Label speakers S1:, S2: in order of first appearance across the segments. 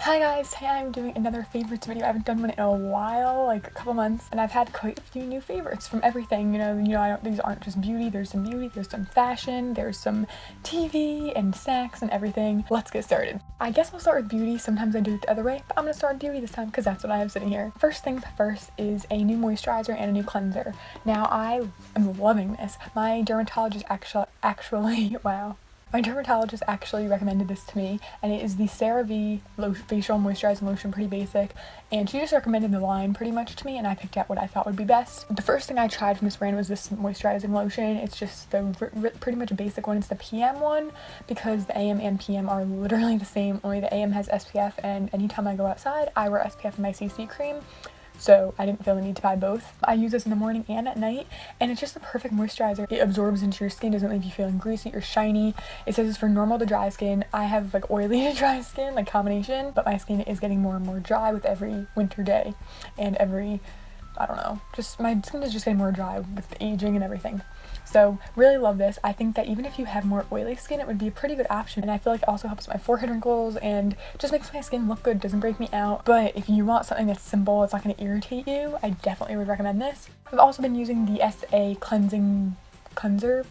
S1: Hi guys, today I'm doing another favorites video. I haven't done one in a while, like a couple months, and I've had quite a few new favorites from everything. These aren't just beauty, there's some fashion, there's some TV and snacks and everything. Let's get started. I guess I'll start with beauty. Sometimes I do it the other way, but I'm gonna start with beauty this time because that's what I have sitting here. First things first is a new moisturizer and a new cleanser. Now I am loving this. My dermatologist My dermatologist actually recommended this to me, and it is the Cerave facial moisturizing lotion, pretty basic, and she just recommended the line pretty much to me, and I picked out what I thought would be best. The first thing I tried from this brand was this moisturizing lotion. It's just the pretty much a basic one. It's the PM one, because the AM and PM are literally the same, only the AM has SPF, and anytime I go outside, I wear SPF in my CC cream. So I didn't feel the need to buy both. I use this in the morning and at night, and it's just the perfect moisturizer. It absorbs into your skin, doesn't leave you feeling greasy or shiny. It says it's for normal to dry skin. I have like oily to dry skin, like combination, but my skin is getting more and more dry with every winter day and every, I don't know, just my skin is just getting more dry with the aging and everything. So really love this. I think that even if you have more oily skin, it would be a pretty good option, and I feel like it also helps my forehead wrinkles and just makes my skin look good, doesn't break me out. But if you want something that's simple, it's not going to irritate you, I definitely would recommend this. I've also been using the SA cleansing cleanser.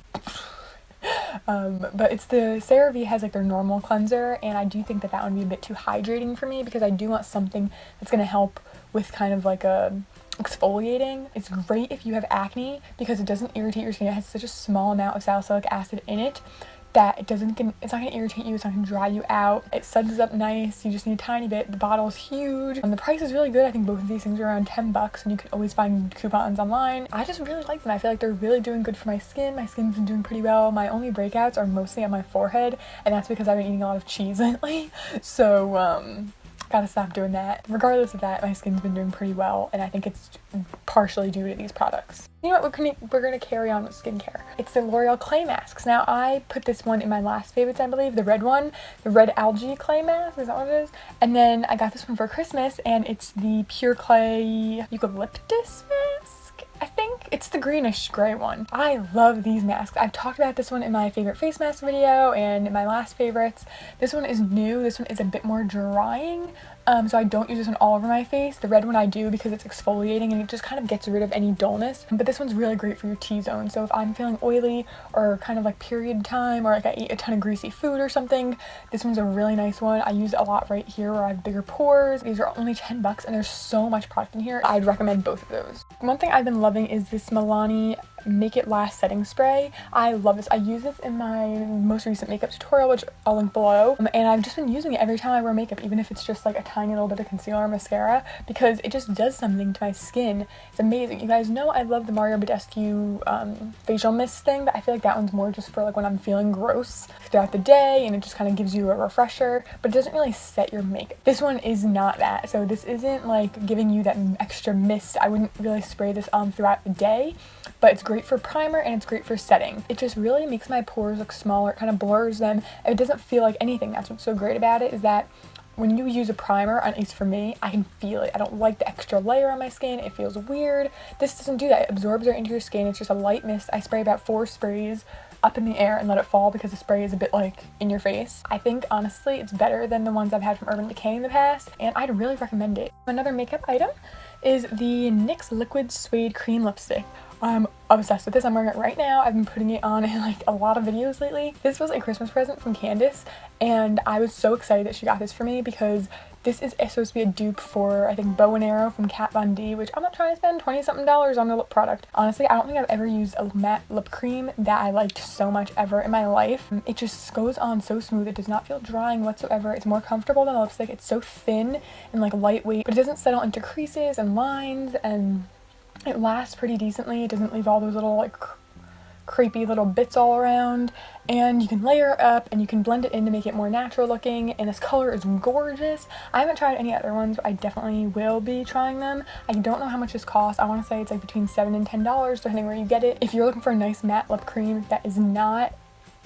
S1: But it's the Cerave has like their normal cleanser, and I do think that would be a bit too hydrating for me, because I do want something that's going to help with kind of like a exfoliating. It's great if you have acne because it doesn't irritate your skin. It has such a small amount of salicylic acid in it that it's not going to irritate you, it's not going to dry you out. It suds up nice, you just need a tiny bit. The bottle is huge, and the price is really good. I think both of these things are around 10 bucks, and you can always find coupons online. I just really like them. I feel like they're really doing good for my skin. My skin's been doing pretty well. My only breakouts are mostly on my forehead, and that's because I've been eating a lot of cheese lately. So, gotta stop doing that. Regardless of that, my skin's been doing pretty well, and I think it's partially due to these products. You know what, we're gonna carry on with skincare. It's the L'Oreal clay masks. Now I put this one in my last favorites, I believe, the red one, the red algae clay mask, is that what it is? And then I got this one for Christmas, and it's the pure clay Eucalyptus mask, I think. It's the greenish gray one. I love these masks. I've talked about this one in my favorite face mask video and in my last favorites. This one is new. This one is a bit more drying. So I don't use this one all over my face. The red one I do because it's exfoliating and it just kind of gets rid of any dullness. But this one's really great for your T-zone. So if I'm feeling oily or kind of like period time, or like I ate a ton of greasy food or something, this one's a really nice one. I use it a lot right here where I have bigger pores. These are only 10 bucks and there's so much product in here. I'd recommend both of those. One thing I've been loving is this Milani Make It Last setting spray. I love this. I use this in my most recent makeup tutorial, which I'll link below, and I've just been using it every time I wear makeup, even if it's just like a tiny little bit of concealer or mascara, because it just does something to my skin. It's amazing. You guys know I love the Mario Badescu facial mist thing, but I feel like that one's more just for like when I'm feeling gross throughout the day, and it just kind of gives you a refresher, but it doesn't really set your makeup. This one is not that, so this isn't like giving you that extra mist. I wouldn't really spray this on throughout the day, but it's great for primer and it's great for setting. It just really makes my pores look smaller. It kind of blurs them. It doesn't feel like anything. That's what's so great about it, is that when you use a primer, at least for me, I can feel it. I don't like the extra layer on my skin. It feels weird. This doesn't do that. It absorbs right into your skin. It's just a light mist. I spray about 4 sprays up in the air and let it fall because the spray is a bit like in your face. I think honestly it's better than the ones I've had from Urban Decay in the past, and I'd really recommend it. Another makeup item is the NYX Liquid Suede Cream Lipstick. I'm obsessed with this. I'm wearing it right now. I've been putting it on in like a lot of videos lately. This was a Christmas present from Candace, and I was so excited that she got this for me because this is supposed to be a dupe for, I think, Bow and Arrow from Kat Von D, which I'm not trying to spend $20-something on a lip product. Honestly, I don't think I've ever used a matte lip cream that I liked so much ever in my life. It just goes on so smooth. It does not feel drying whatsoever. It's more comfortable than a lipstick. It's so thin and like lightweight, but it doesn't settle into creases and lines, and it lasts pretty decently. It doesn't leave all those little like creepy little bits all around, and you can layer it up and you can blend it in to make it more natural looking, and this color is gorgeous. I haven't tried any other ones, but I definitely will be trying them. I don't know how much this costs. I want to say it's like between $7 and $10 depending where you get it. If you're looking for a nice matte lip cream that is not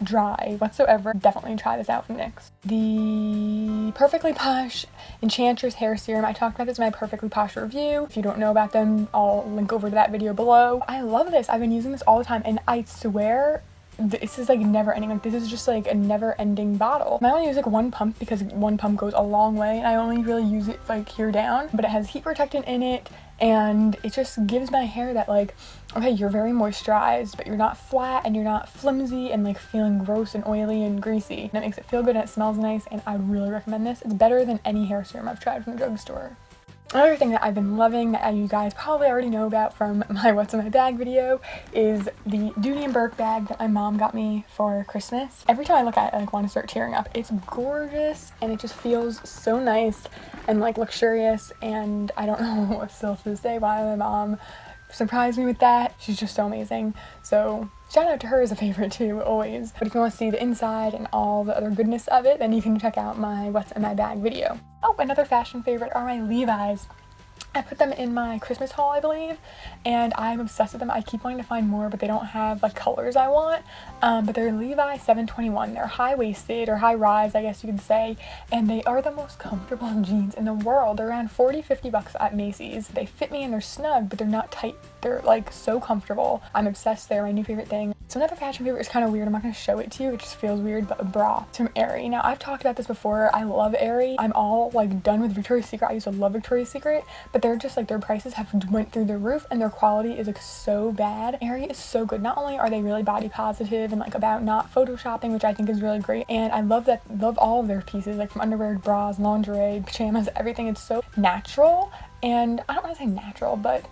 S1: dry whatsoever, definitely try this out from NYX. The Perfectly Posh Enchantress Hair Serum. I talked about this in my Perfectly Posh review. If you don't know about them, I'll link over to that video below. I love this. I've been using this all the time, and I swear this is like never ending. Like this is just like a never ending bottle. I only use like one pump because one pump goes a long way, and I only really use it like here down, but it has heat protectant in it, and it just gives my hair that like, okay, you're very moisturized, but you're not flat and you're not flimsy and like feeling gross and oily and greasy. And it makes it feel good and it smells nice, and I would really recommend this. It's better than any hair serum I've tried from the drugstore. Another thing that I've been loving that you guys probably already know about from my What's in My Bag video is the Dooney and Bourke bag that my mom got me for Christmas. Every time I look at it, I like want to start tearing up. It's gorgeous and it just feels so nice and like luxurious, and I don't know what still to this day why my mom surprised me with that. She's just so amazing. So shout out to her as a favorite too, always. But if you want to see the inside and all the other goodness of it, then you can check out my What's in My Bag video. Oh, another fashion favorite are my Levi's. I put them in my Christmas haul, I believe, and I'm obsessed with them. I keep wanting to find more, but they don't have like colors I want. But they're Levi 721. They're high-waisted or high-rise, I guess you could say, and they are the most comfortable jeans in the world. They're around 40-50 bucks at Macy's. They fit me and they're snug, but they're not tight. They're like so comfortable. I'm obsessed. They're my new favorite thing. So another fashion favorite is kind of weird. I'm not going to show it to you. It just feels weird, but a bra. It's from Aerie. Now, I've talked about this before. I love Aerie. I'm all like done with Victoria's Secret. I used to love Victoria's Secret, but they're just like, their prices have went through the roof and their quality is like so bad. Aerie is so good. Not only are they really body positive and like about not photoshopping, which I think is really great, and I love all of their pieces, like from underwear, bras, lingerie, pajamas, everything. It's so natural, and I don't want to say natural, but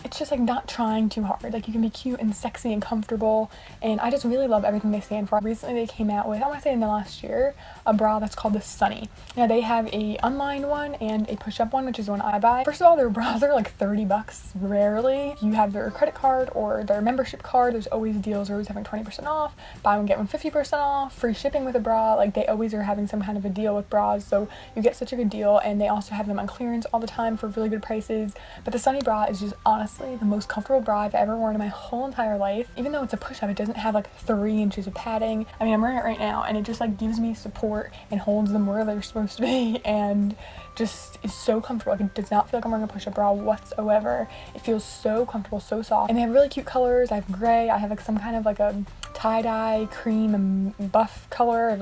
S1: it's just like not trying too hard. Like you can be cute and sexy and comfortable, and I just really love everything they stand for. Recently they came out with, I want to say in the last year, a bra that's called the Sunnie. Now they have a unlined one and a push-up one, which is the one I buy. First of all, their bras are like 30 bucks rarely. If you have their credit card or their membership card, there's always deals. They're always having 20% off, buy one get one 50% off, free shipping with a bra. Like they always are having some kind of a deal with bras, so you get such a good deal, and they also have them on clearance all the time for really good prices. But the Sunnie bra is just honestly the most comfortable bra I've ever worn in my whole entire life. Even though it's a push-up, it doesn't have like 3 inches of padding. I mean, I'm wearing it right now, and it just like gives me support and holds them where they're supposed to be, and just is so comfortable. Like it does not feel like I'm wearing a push-up bra whatsoever. It feels so comfortable, so soft, and they have really cute colors. I have gray, I have like some kind of like a tie-dye cream and buff color,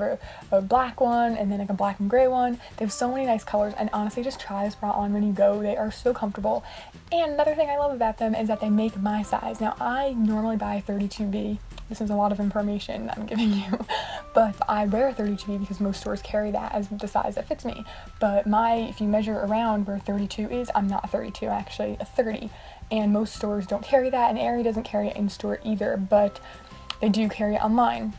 S1: or a black one, and then like a black and gray one. They have so many nice colors, and honestly, just try this bra on when you go. They are so comfortable. And another thing I love about them is that they make my size. Now I normally buy 32B. This is a lot of information that I'm giving you, but I wear a 32B because most stores carry that as the size that fits me. But if you measure around where 32 is, I'm not a 32, I'm actually a 30, and most stores don't carry that, and Aerie doesn't carry it in store either, but they do carry it online.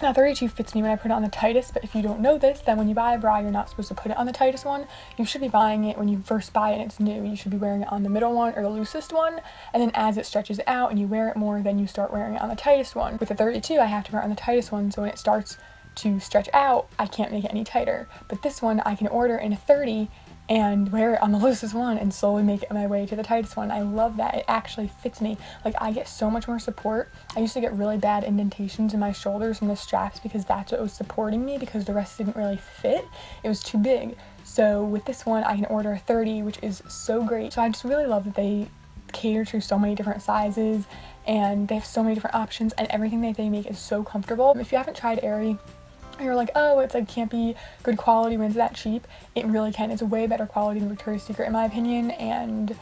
S1: Now 32 fits me when I put it on the tightest, but if you don't know this, then when you buy a bra, you're not supposed to put it on the tightest one. You should be buying it when you first buy it and it's new. You should be wearing it on the middle one or the loosest one, and then as it stretches out and you wear it more, then you start wearing it on the tightest one. With the 32, I have to wear it on the tightest one, so when it starts to stretch out, I can't make it any tighter. But this one, I can order in a 30 and wear it on the loosest one and slowly make it my way to the tightest one. I love that. It actually fits me. Like I get so much more support. I used to get really bad indentations in my shoulders from the straps because that's what was supporting me, because the rest didn't really fit. It was too big. So with this one, I can order a 30, which is so great. So I just really love that they cater to so many different sizes, and they have so many different options, and everything that they make is so comfortable. If you haven't tried Aerie, you're like, oh, it's like can't be good quality when it's that cheap. It really can. It's a way better quality than Victoria's Secret in my opinion, and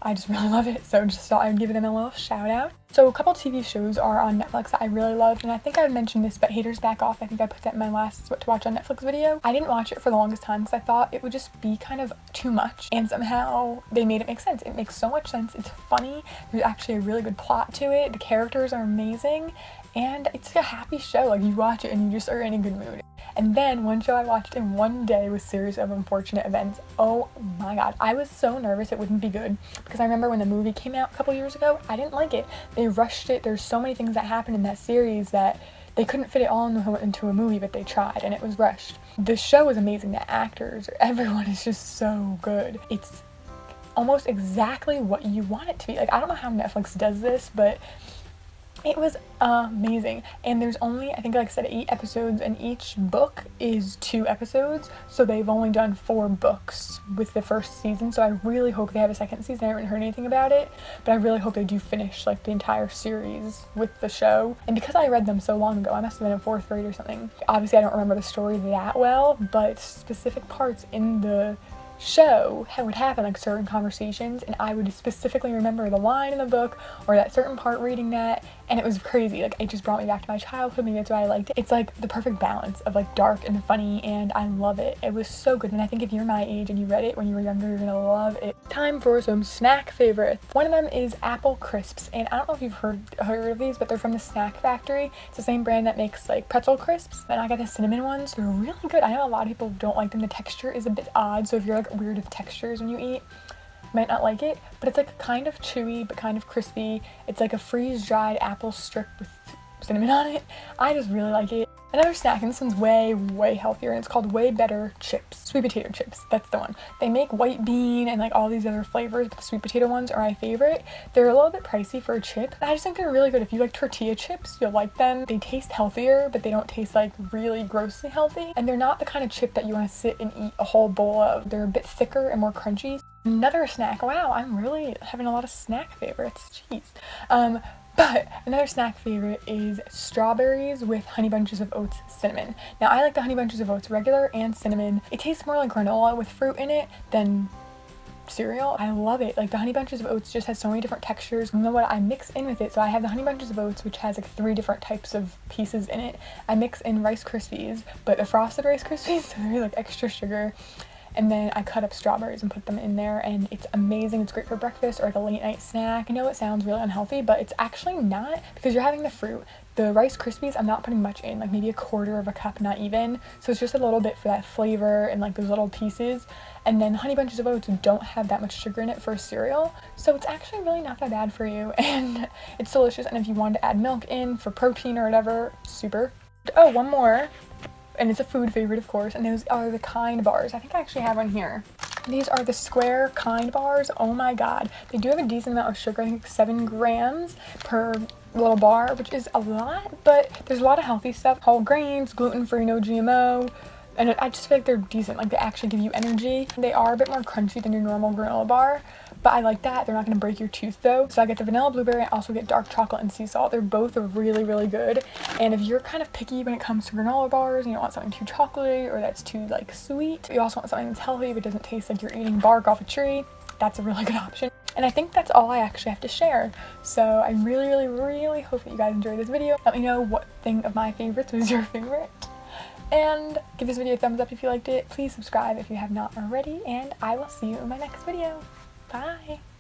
S1: I just really love it. So just thought I'd give them a little shout out. So a couple TV shows are on Netflix that I really loved, and I think I mentioned this, but Haters Back Off. I think I put that in my last What to Watch on Netflix video. I didn't watch it for the longest time because I thought it would just be kind of too much, and somehow they made it make sense. It makes so much sense. It's funny. There's actually a really good plot to it. The characters are amazing, and it's a happy show. Like you watch it and you just are in a good mood. And then one show I watched in one day was Series of Unfortunate Events. Oh my god, I was so nervous it wouldn't be good, because I remember when the movie came out a couple years ago, I didn't like it. They rushed it. There's so many things that happened in that series that they couldn't fit it all into a movie, but they tried and it was rushed. The show is amazing. The actors, everyone is just so good. It's almost exactly what you want it to be. Like I don't know how Netflix does this, but It was amazing, and there's only, I think like I said, 8 episodes, and each book is 2 episodes, so they've only done 4 books with the first season, so I really hope they have a second season. I haven't heard anything about it, but I really hope they do finish like the entire series with the show. And because I read them so long ago, I must have been in 4th grade or something, obviously I don't remember the story that well, but specific parts in the show would happen, like certain conversations, and I would specifically remember the line in the book or that certain part reading that, and it was crazy. Like, it just brought me back to my childhood. Maybe that's why I liked it. It's like the perfect balance of like dark and funny, and I love it. It was so good, and I think if you're my age and you read it when you were younger, you're gonna love it. Time for some snack favorites. One of them is apple crisps, and I don't know if you've heard of these, but they're from the Snack Factory. It's the same brand that makes like pretzel crisps, and I got the cinnamon ones. They're really good. I know a lot of people don't like them. The texture is a bit odd, so if you're like weird with textures when you eat, might not like it, but it's like kind of chewy but kind of crispy. It's like a freeze-dried apple strip with cinnamon on it. I just really like it. Another snack, and this one's way healthier, and it's called Way Better chips. Sweet potato chips, that's the one. They make white bean and like all these other flavors, but the sweet potato ones are my favorite. They're a little bit pricey for a chip. I just think they're really good. If you like tortilla chips, you'll like them. They taste healthier, but they don't taste like really grossly healthy. And they're not the kind of chip that you want to sit and eat a whole bowl of. They're a bit thicker and more crunchy. Another snack, wow, I'm really having a lot of snack favorites, jeez. But another snack favorite is strawberries with Honey Bunches of Oats cinnamon. Now, I like the Honey Bunches of Oats regular and cinnamon. It tastes more like granola with fruit in it than cereal. I love it. Like, the Honey Bunches of Oats just has so many different textures. You know what I mix in with it? So I have the Honey Bunches of Oats, which has like 3 different types of pieces in it. I mix in Rice Krispies, but the frosted Rice Krispies, so they're like extra sugar. And then I cut up strawberries and put them in there, and it's amazing. It's great for breakfast or like a late night snack. I know it sounds really unhealthy, but it's actually not, because you're having the fruit. The Rice Krispies, I'm not putting much in, like maybe a 1/4 of a cup, not even. So it's just a little bit for that flavor and like those little pieces. And then Honey Bunches of Oats don't have that much sugar in it for a cereal, so it's actually really not that bad for you, and it's delicious. And if you wanted to add milk in for protein or whatever, super. Oh, one more. And it's a food favorite, of course, and those are the Kind bars. I think I actually have one here. These are the square Kind bars. Oh my god. They do have a decent amount of sugar, I think 7 grams per little bar, which is a lot, but there's a lot of healthy stuff. Whole grains, gluten-free, no GMO, and I just feel like they're decent. Like, they actually give you energy. They are a bit more crunchy than your normal granola bar, but I like that. They're not going to break your tooth though. So I get the vanilla blueberry. I also get dark chocolate and sea salt. They're both really good. And if you're kind of picky when it comes to granola bars, and you don't want something too chocolatey or that's too like sweet, you also want something that's healthy but doesn't taste like you're eating bark off a tree, that's a really good option. And I think that's all I actually have to share. So I really hope that you guys enjoyed this video. Let me know what thing of my favorites was your favorite. And give this video a thumbs up if you liked it. Please subscribe if you have not already, and I will see you in my next video. Bye!